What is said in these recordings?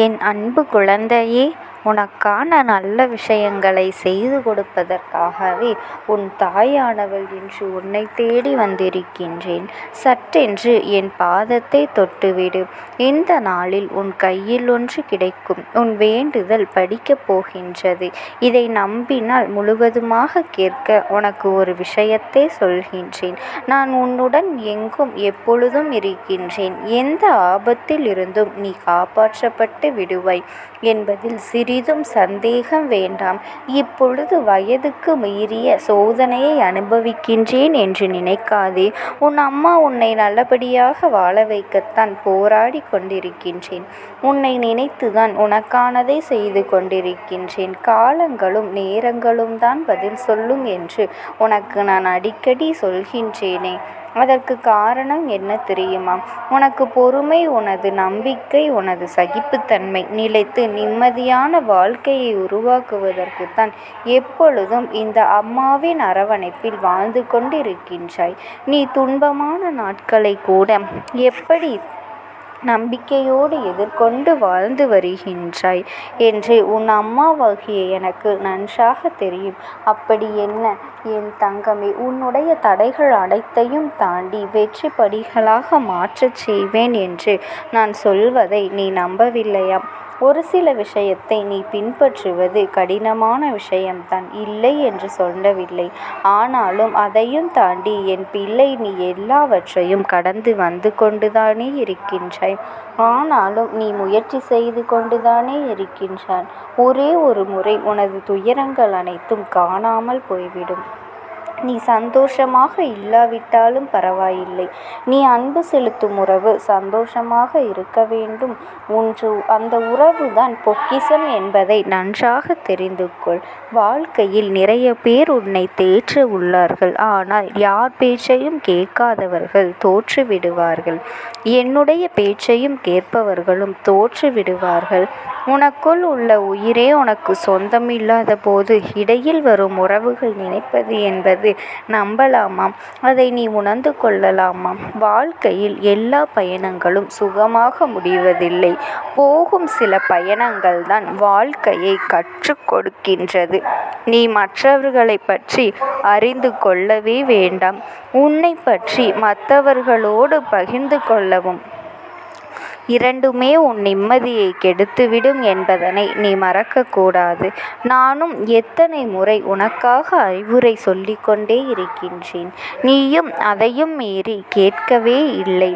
என் அன்பு குழந்தையே, உனக்கான நல்ல விஷயங்களை செய்து கொடுப்பதற்காகவே உன் தாயானவள் இன்று உன்னை தேடி வந்திருக்கின்றேன். சட்டென்று என் பாதத்தை தொட்டுவிடு. இந்த நாளில் உன் கையில் ஒன்று கிடைக்கும். உன் வேண்டுதல் படிக்கப் போகின்றது. இதை நம்பினால் முழுவதுமாக கேட்க உனக்கு ஒரு விஷயத்தை சொல்கின்றேன். நான் உன்னுடன் எங்கும் எப்பொழுதும் இருக்கின்றேன். எந்த ஆபத்தில் இருந்தும் நீ காப்பாற்றப்பட்டு விடுவாய் என்பதில் சிறிதும் சந்தேகம் வேண்டாம். இப்பொழுது வயதுக்கு மீறிய சோதனையை அனுபவிக்கின்றேன் என்று நினைக்காதே. உன் அம்மா உன்னை நல்லபடியாக வாழ வைக்கத்தான் போராடி கொண்டிருக்கின்றேன். உன்னை நினைத்துதான் உனக்கானதை செய்து கொண்டிருக்கின்றேன். காலங்களும் நேரங்களும் தான் பதில் சொல்லும் என்று உனக்கு நான் அடிக்கடி சொல்கின்றேனே. அதற்கு காரணம் என்ன தெரியுமா? உனக்கு பொறுமை, உனது நம்பிக்கை, உனது சகிப்புத்தன்மை நிலைத்து நிம்மதியான வாழ்க்கையை உருவாக்குவதற்குத்தான் எப்பொழுதும் இந்த அம்மாவின் அரவணைப்பில் வாழ்ந்து கொண்டிருக்கின்றாய். நீ துன்பமான நாட்களை கூட எப்படி நம்பிக்கையோடு எதிர்கொண்டு வாழ்ந்து வருகின்றாய் என்று உன் அம்மாவாகிய எனக்கு நன்றாக தெரியும். அப்படி என்ன என் தங்கமே, உன்னுடைய தடைகள் அனைத்தையும் தாண்டி வெற்றி படிகளாக மாற்றச் செய்வேன் என்று நான் சொல்வதை நீ நம்பவில்லையா? ஒரு சில விஷயத்தை நீ பின்பற்றுவது கடினமான விஷயம்தான், இல்லை என்று சொல்லவில்லை. ஆனாலும் அதையும் தாண்டி என் பிள்ளை, நீ எல்லாவற்றையும் கடந்து வந்து கொண்டுதானே இருக்கின்றாய். ஆனாலும் நீ முயற்சி செய்து கொண்டுதானே இருக்கின்றாய். ஒரே ஒரு முறை உனது துயரங்கள் அனைத்தும் காணாமல் போய்விடும். நீ சந்தோஷமாக இல்லாவிட்டாலும் பரவாயில்லை. நீ அன்பு செலுத்தும் உறவு சந்தோஷமாக இருக்க வேண்டும். அந்த உறவுதான் பொக்கிஷம் என்பதை நன்றாக தெரிந்து கொள். வாழ்க்கையில் நிறைய பேர் உன்னை தேற்ற உள்ளார்கள். ஆனால் யார் பேச்சையும் கேட்காதவர்கள் தோற்று விடுவார்கள். என்னுடைய பேச்சையும் கேட்பவர்களும் தோற்று விடுவார்கள். உனக்குள் உள்ள உயிரே உனக்கு சொந்தமில்லாத போது இடையில் வரும் உறவுகள் நினைப்பது என்பது நம்பலாமாம்? அதை நீ உணர்ந்து கொள்ளலாமாம்? வாழ்க்கையில் எல்லா பயணங்களும் சுகமாக முடிவதில்லை. போகும் சில பயணங்கள் தான் வாழ்க்கையை கற்றுக் கொடுக்கின்றது. நீ மற்றவர்களை பற்றி அறிந்து கொள்ளவே வேண்டாம். உன்னை பற்றி மற்றவர்களோடு பகிர்ந்து கொள்ளவும் இரண்டுமே உன் நிம்மதியை கெடுத்துவிடும் என்பதனை நீ மறக்கக்கூடாது. நானும் எத்தனை முறை உனக்காக அறிவுரை சொல்லிக்கொண்டே இருக்கின்றேன். நீயும் அதையும் மீறி கேட்கவே இல்லை.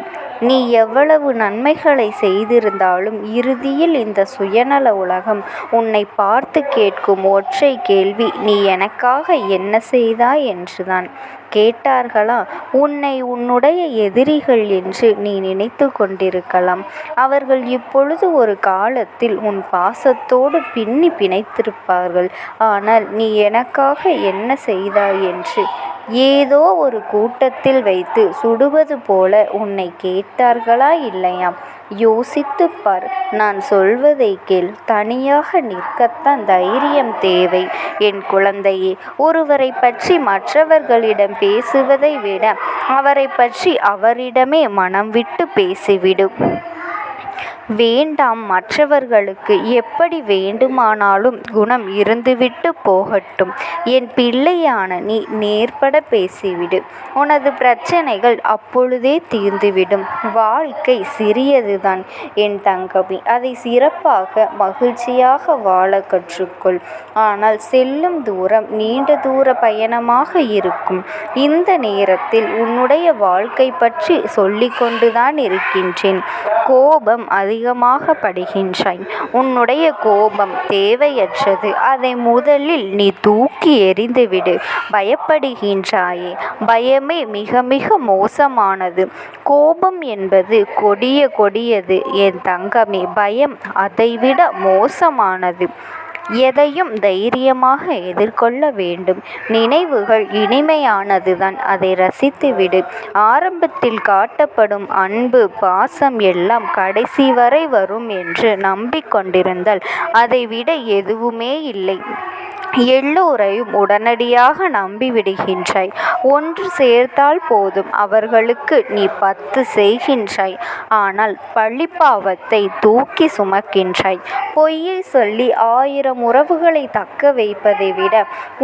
நீ எவ்வளவு நன்மைகளை செய்திருந்தாலும் இறுதியில் இந்த சுயநல உலகம் உன்னை பார்த்து கேட்கும் ஒற்றை கேள்வி, நீ எனக்காக என்ன செய்தாய் என்றுதான். கேட்டார்களா? உன்னை உன்னுடைய எதிரிகள் என்று நீ நினைத்து கொண்டிருக்கலாம். அவர்கள் இப்பொழுது ஒரு காலத்தில் உன் பாசத்தோடு பின்னி பிணைத்திருப்பார்கள். ஆனால் நீ எனக்காக என்ன செய்தாய் என்று ஏதோ ஒரு கூட்டத்தில் வைத்து சுடுவது போல உன்னை கேட்டார்களா இல்லையா? யோசித்துப் பார். நான் சொல்வதை கேள். தனியாக நிற்கத்தான் தைரியம் தேவை என் குழந்தையே. ஒருவரை பற்றி மற்றவர்களிடம் பேசுவதை விட அவரை பற்றி அவரிடமே மனம் விட்டு பேசிவிடு. வேண்டாம், மற்றவர்களுக்கு எப்படி வேண்டுமானாலும் குணம் இருந்துவிட்டு போகட்டும். என் பிள்ளையான நீ நேர்பட பேசிவிடு. உனது பிரச்சனைகள் அப்பொழுதே தீர்ந்துவிடும். வாழ்க்கை சிறியதுதான் என் தங்கமே. அதை சிறப்பாக மகிழ்ச்சியாக வாழ கற்றுக்கொள். ஆனால் செல்லும் தூரம் நீண்ட தூர பயணமாக இருக்கும். இந்த நேரத்தில் உன்னுடைய வாழ்க்கை பற்றி சொல்லிக்கொண்டுதான் இருக்கின்றேன். கோபம் அதிகமாக படுகின்றாய். உன்னுடைய கோபம் தேவையற்றது. அதை முதலில் நீ தூக்கி எறிந்துவிடு. பயப்படுகின்றாயே, பயமே மிக மிக மோசமானது. கோபம் என்பது கொடியது என் தங்கமே. பயம் அதைவிட மோசமானது. எதையும் தைரியமாக எதிர்கொள்ள வேண்டும். நினைவுகள் இனிமையானதுதான், அதை ரசித்துவிடு. ஆரம்பத்தில் காட்டப்படும் அன்பு, பாசம் எல்லாம் கடைசி வரை வரும் என்று நம்பிக்கொண்டிருந்தால் அதைவிட எதுவுமே இல்லை. எல்லோரையும் உடனடியாக நம்பிவிடுகின்றாய். ஒன்று சேர்த்தால் போதும் அவர்களுக்கு நீ 10 செய்கின்றாய். ஆனால் பழிப்பாவத்தை தூக்கி சுமக்கின்றாய். பொய்யை சொல்லி 1000 உறவுகளை தக்க வைப்பதை விட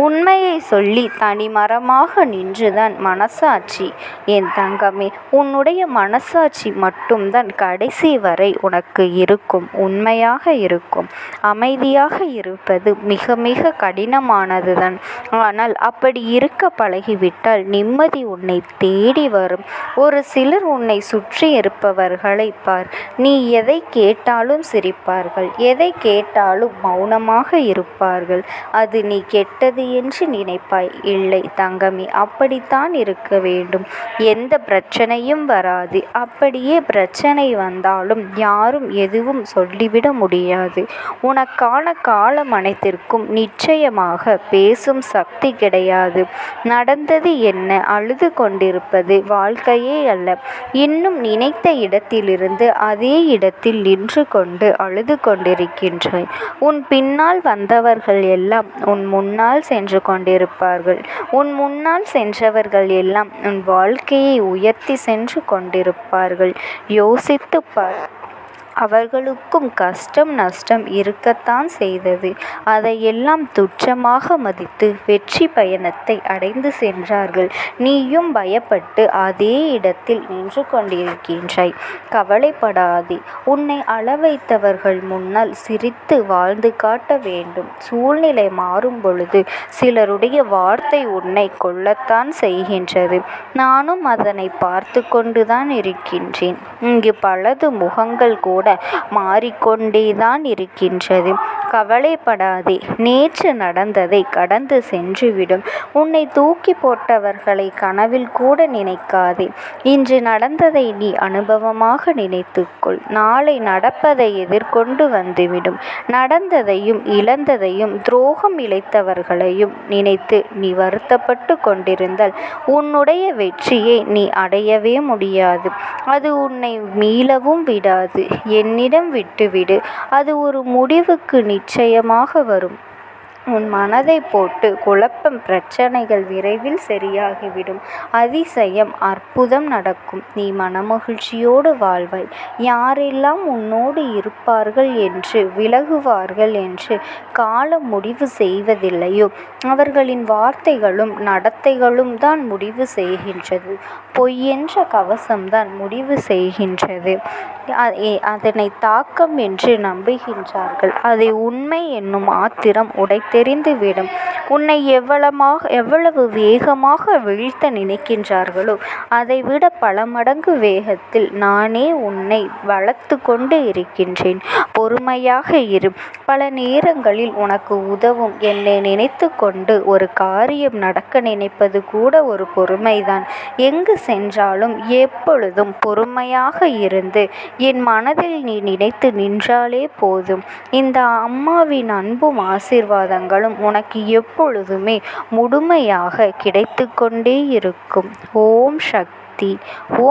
உண்மையை சொல்லி தனிமரமாக நின்றுதான் மனசாட்சி. என் தங்கமே, உன்னுடைய மனசாட்சி மட்டும்தான் கடைசி வரை உனக்கு இருக்கும், உண்மையாக இருக்கும். அமைதியாக இருப்பது மிக மிக கடினமானதுதான். ஆனால் அப்படி இருக்க பழகிவிட்டால் நிம்மதி உன்னை தேடி வரும். ஒரு சிலர் உன்னை சுற்றி இருப்பவர்களை பார். நீ எதை கேட்டாலும் சிரிப்பார்கள், எதை கேட்டாலும் மௌனமாக இருப்பார்கள். அது நீ கெட்டது என்று நினைப்பாய். இல்லை தங்கமே, அப்படித்தான் இருக்க வேண்டும். எந்த பிரச்சனையும் வராது. அப்படியே பிரச்சனை வந்தாலும் யாரும் எதுவும் சொல்லிவிட முடியாது. உனக்கான காலம் அனைத்திற்கும் நிச்சயமாக பேசும் சக்தி கிடையாது. நடந்தது என்ன? அழுது கொண்டிருப்பது வாழ்க்கையே அல்ல. இன்னும் நினைத்த இடத்திலிருந்து அதே இடத்தில் நின்று கொண்டு அழுது கொண்டிருக்கின்றாய். உன் பின்னால் வந்தவர்கள் எல்லாம் உன் முன்னால் சென்று கொண்டிருப்பார்கள். உன் முன்னால் சென்றவர்கள் எல்லாம் உன் வாழ்க்கையை உயர்த்தி சென்று கொண்டிருப்பார்கள். யோசித்துப் பார். அவர்களுக்கும் கஷ்டம் நஷ்டம் இருக்கத்தான் செய்தது. அதையெல்லாம் துச்சமாக மதித்து வெற்றி பயணத்தை அடைந்து சென்றார்கள். நீயும் பயப்பட்டு அதே இடத்தில் நின்று கொண்டிருக்கின்றாய். கவலைப்படாதே. உன்னை அளவைத்தவர்கள் முன்னால் சிரித்து வாழ்ந்து காட்ட வேண்டும். சூழ்நிலை மாறும் பொழுது சிலருடைய வார்த்தை உன்னை கொல்லத்தான் செய்கின்றது. நானும் அதனை பார்த்து கொண்டுதான் இருக்கின்றேன். இங்கு பலது முகங்கள் கூட மாறிக்கொண்டேதான் இருக்கின்றது. கவலைப்படாதே. நேற்று நடந்ததை கடந்து சென்றுவிடும். உன்னை தூக்கி போட்டவர்களை கனவில் கூட நினைக்காதே. இன்று நடந்ததை நீ அனுபவமாக நினைத்துக்கொள். நாளை நடப்பதை எதிர்கொண்டு வந்துவிடும். நடந்ததையும் இழந்ததையும் துரோகம் இழைத்தவர்களையும் நினைத்து நீ வருத்தப்பட்டு கொண்டிருந்தால் உன்னுடைய வெற்றியை நீ அடையவே முடியாது. அது உன்னை மீளவும் விடாது. என்னிடம் விட்டுவிடு. அது ஒரு முடிவுக்கு நிச்சயமாக வரும். உன் மனதை போட்டு குழப்பம். பிரச்சனைகள் விரைவில் சரியாகிவிடும். அதிசயம், அற்புதம் நடக்கும். நீ மனமகிழ்ச்சியோடு வாழ்வாய். யாரெல்லாம் உன்னோடு இருப்பார்கள் என்று விலகுவார்கள் என்று காலம் முடிவு செய்வதில்லையோ அவர்களின் வார்த்தைகளும் நடத்தைகளும் தான் முடிவு செய்கின்றது. பொய்யென்ற கவசம்தான் முடிவு செய்கின்றது. அதனை தாக்கம் என்று நம்புகின்றார்கள். அதை உண்மை என்னும் ஆத்திரம் உடைத்தெறிந்துவிடும். உன்னை எவ்வளவு வேகமாக வீழ்த்த நினைக்கின்றார்களோ அதைவிட பல மடங்கு வேகத்தில் நானே உன்னை வளர்த்து கொண்டு இருக்கின்றேன். பொறுமையாக இரு. பல நேரங்களில் உனக்கு உதவும் என்னை நினைத்து கொண்டு ஒரு காரியம் நடக்க நினைப்பது கூட ஒரு பொறுமைதான். எங்கு சென்றாலும் எப்பொழுதும் பொறுமையாக இருந்து என் மனதில் நீ நினைத்து நின்றாலே போதும். இந்த அம்மாவின் அன்பும் ஆசீர்வாதங்களும் உனக்கு எப்பொழுதுமே முழுமையாக கிடைத்து கொண்டே இருக்கும். ஓம் சக்தி. ஓம்